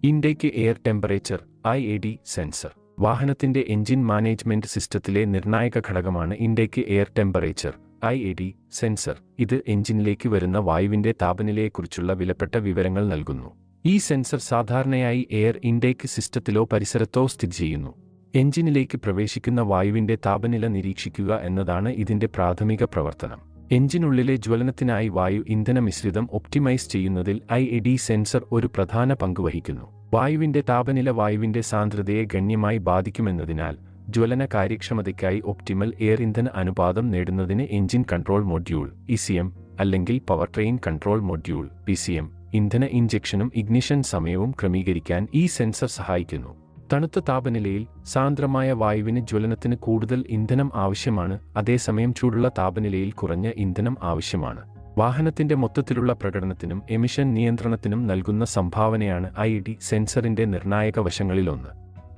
Intake air temperature (IAD) sensor വാഹനത്തിന്റെ engine management സിസ്റ്റത്തിലെ നിർണായക ഘടകമാണ് intake air temperature (IAD) sensor. ഇത് എഞ്ചിനിലേക്ക് വരുന്ന വായുവിന്റെ താപനിലയെക്കുറിച്ചുള്ള വിലപ്പെട്ട വിവരങ്ങൾ നൽകുന്നു. ഈ സെൻസർ സാധാരണയായി എയർ ഇൻടേക്ക് സിസ്റ്റത്തിലോ പരിസരത്തോ സ്ഥിതിചെയ്യുന്നു. എഞ്ചിനിലേക്ക് പ്രവേശിക്കുന്ന വായുവിന്റെ താപനില നിരീക്ഷിക്കുക എന്നതാണ് ഇതിന്റെ പ്രാഥമിക പ്രവർത്തനം. എഞ്ചിനുള്ളിലെ ജ്വലനത്തിനായി വായു ഇന്ധന മിശ്രിതം ഒപ്റ്റിമൈസ് ചെയ്യുന്നതിൽ IAD സെൻസർ ഒരു പ്രധാന പങ്ക് വഹിക്കുന്നു. വായുവിന്റെ താപനില വായുവിന്റെ സാന്ദ്രതയെ ഗണ്യമായി ബാധിക്കുമെന്നതിനാൽ ജ്വലന കാര്യക്ഷമതയ്ക്കായി ഒപ്റ്റിമൽ എയർ ഇന്ധന അനുപാതം നേടുന്നതിന് എഞ്ചിൻ കൺട്രോൾ മൊഡ്യൂൾ (ECM) അല്ലെങ്കിൽ power train control module (PCM) ഇന്ധന ഇഞ്ചക്ഷനും ഇഗ്നിഷൻ സമയവും ക്രമീകരിക്കാൻ ഈ സെൻസർ സഹായിക്കുന്നു. തണുത്ത താപനിലയിൽ സാന്ദ്രമായ വായുവിന് ജ്വലനത്തിന് കൂടുതൽ ഇന്ധനം ആവശ്യമാണ്, അതേസമയം ചൂടുള്ള താപനിലയിൽ കുറഞ്ഞ ഇന്ധനം ആവശ്യമാണ്. വാഹനത്തിന്റെ മൊത്തത്തിലുള്ള പ്രകടനത്തിനും എമിഷൻ നിയന്ത്രണത്തിനും നൽകുന്ന സംഭാവനയാണ് IAD സെൻസറിന്റെ നിർണായക വശങ്ങളിലൊന്ന്.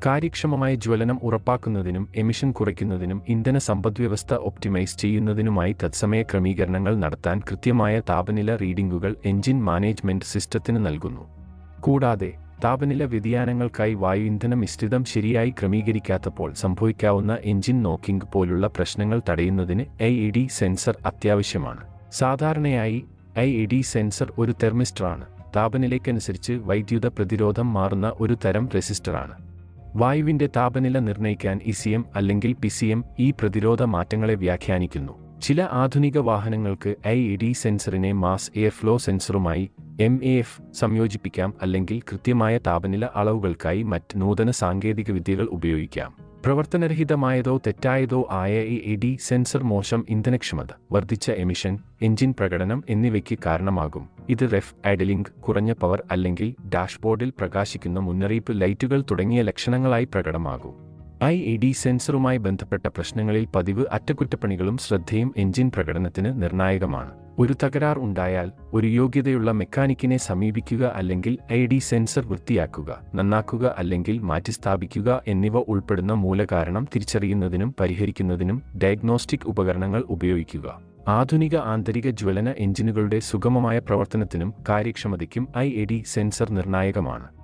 കാര്യക്ഷമമായ ജ്വലനം ഉറപ്പാക്കുന്നതിനും എമിഷൻ കുറയ്ക്കുന്നതിനും ഇന്ധന സമ്പദ്വ്യവസ്ഥ ഒപ്റ്റിമൈസ് ചെയ്യുന്നതിനുമായി തത്സമയ ക്രമീകരണങ്ങൾ നടത്താൻ കൃത്യമായ താപനില റീഡിംഗുകൾ എഞ്ചിൻ മാനേജ്മെന്റ് സിസ്റ്റത്തിന് നൽകുന്നു. കൂടാതെ താപനില വ്യതിയാനങ്ങൾക്കായി വായു ഇന്ധന മിശ്രിതം ശരിയായി ക്രമീകരിക്കാത്തപ്പോൾ സംഭവിക്കാവുന്ന എഞ്ചിൻ നോക്കിംഗ് പോലുള്ള പ്രശ്നങ്ങൾ തടയുന്നതിന് IAD സെൻസർ അത്യാവശ്യമാണ്. സാധാരണയായി IAD സെൻസർ ഒരു തെർമിസ്റ്ററാണ്. താപനിലയ്ക്കനുസരിച്ച് വൈദ്യുത പ്രതിരോധം മാറുന്ന ഒരു തരം റെസിസ്റ്ററാണ്. വായുവിന്റെ താപനില നിർണ്ണയിക്കാൻ ECM അല്ലെങ്കിൽ PCM ഈ പ്രതിരോധ മാറ്റങ്ങളെ വ്യാഖ്യാനിക്കുന്നു. ചില ആധുനിക വാഹനങ്ങൾക്ക് IAD സെൻസറിനെ മാസ് എയർഫ്ലോ സെൻസറുമായി MAF സംയോജിപ്പിക്കാം, അല്ലെങ്കിൽ കൃത്യമായ താപനില അളവുകൾക്കായി മറ്റ് നൂതന സാങ്കേതികവിദ്യകൾ ഉപയോഗിക്കാം. പ്രവർത്തനരഹിതമായതോ തെറ്റായതോ ആയ IAD സെൻസർ മോശം ഇന്ധനക്ഷമത, വർദ്ധിച്ച എമിഷൻ, എഞ്ചിൻ പ്രകടനം എന്നിവയ്ക്ക് കാരണമാകും. ഇത് റെഫ് ഐഡലിംഗ്, കുറഞ്ഞ പവർ അല്ലെങ്കിൽ ഡാഷ്ബോർഡിൽ പ്രകാശിക്കുന്ന മുന്നറിയിപ്പ് ലൈറ്റുകൾ തുടങ്ങിയ ലക്ഷണങ്ങളായി പ്രകടമാകും. IAD സെൻസറുമായി ബന്ധപ്പെട്ട പ്രശ്നങ്ങളിൽ പതിവ് അറ്റകുറ്റപ്പണികളും ശ്രദ്ധയും എഞ്ചിൻ പ്രകടനത്തിന് നിർണായകമാണ്. ഒരു തകരാർ ഉണ്ടായാൽ ഒരു യോഗ്യതയുള്ള മെക്കാനിക്കിനെ സമീപിക്കുക, അല്ലെങ്കിൽ IAD സെൻസർ വൃത്തിയാക്കുക, നന്നാക്കുക അല്ലെങ്കിൽ മാറ്റിസ്ഥാപിക്കുക എന്നിവ ഉൾപ്പെടുന്ന മൂലകാരണം തിരിച്ചറിയുന്നതിനും പരിഹരിക്കുന്നതിനും ഡയഗ്നോസ്റ്റിക് ഉപകരണങ്ങൾ ഉപയോഗിക്കുക. ആധുനിക ആന്തരിക ജ്വലന എഞ്ചിനുകളുടെ സുഗമമായ പ്രവർത്തനത്തിനും കാര്യക്ഷമതയ്ക്കും IAD സെൻസർ നിർണായകമാണ്.